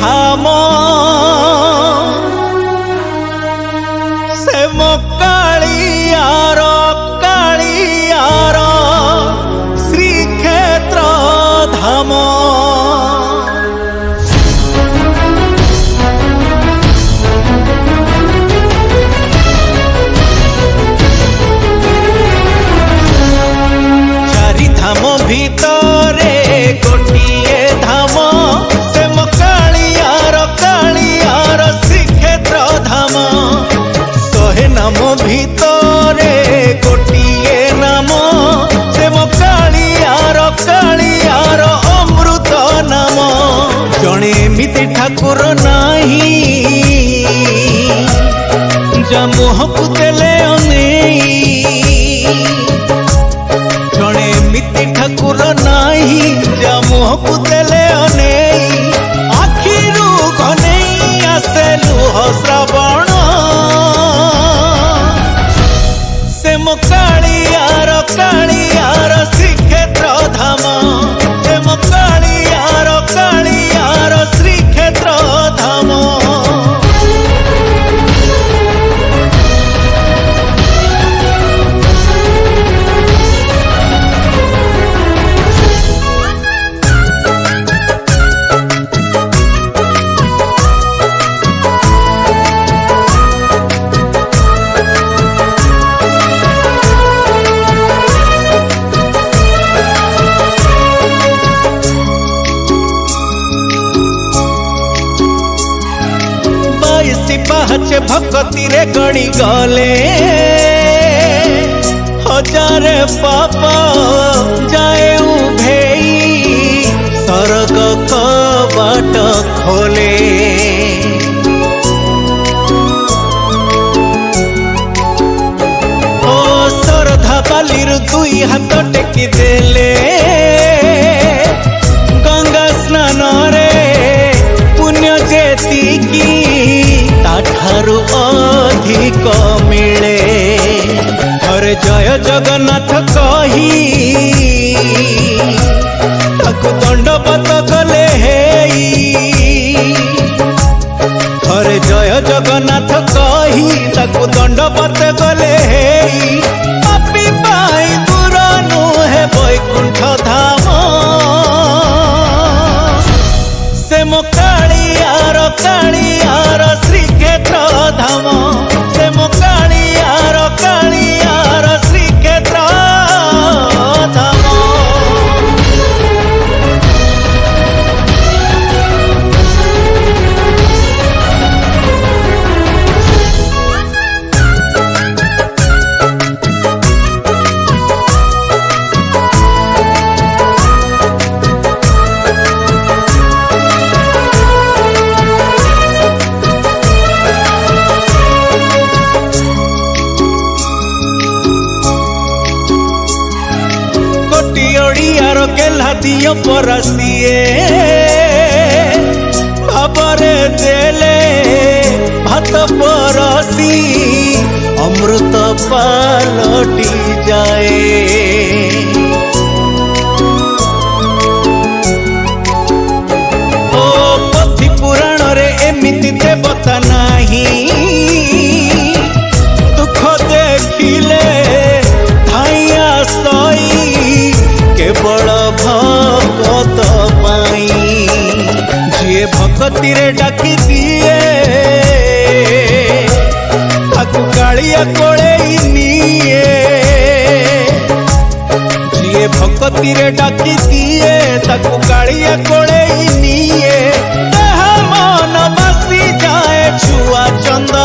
धाम से मो कालियार श्रीक्षेत्र धाम। चारि धाम भितरे गोटिए धाम से मो कालियार श्रीक्षेत्र धाम। शहे नाम भितरे गोटिए नाम से मो कालियार अमृत नाम। जणे एमिति ठाकुर नाही जा मुहकु देले अनेई। जणे एमिति ठाकुर नाही जा मुहकु देले अनेई। आखिरु घनेई आसे लुह श्रावण से मो कालियार श्रीक्षेत्र धाम। से मो कालियार श्रीक्षेत्र धाम। पाहचे भक्ति रे गणी गले हजारे पापा जाए उभेई। स्वर्ग कबाट खोले ओ श्रद्धा बालिर दुई हाथ टेकी देले। गंगा स्नान रे पुण्य जेतिकी ताठारु अधिक मिले। हरे जय जगन्नाथ कही ताकु दंडवत गले हेई। हरे जय जगन्नाथ कही ताकु दंडवत गले हेई। पापी पाई दूर नुहे वैकुंठ धाम से मो कालियार श्रीक्षेत्र धाम। से मो कालियार श्रीक्षेत्र धाम। ओडियार गेला दियो परसिए भाबरे देले भात परसी अमृत पालटी जाए। ओ पथि पुराण रे एमिति देवता नाही। दुख देखिले धाइया सई केवल भगत पाई। जिए भक्ति रे डाकी दिए ताकु कालिया कोले निए। जिए भक्ति रे डाकी दिए ताकु कालिया कोले निए। मन बसी जाए छुआ चंद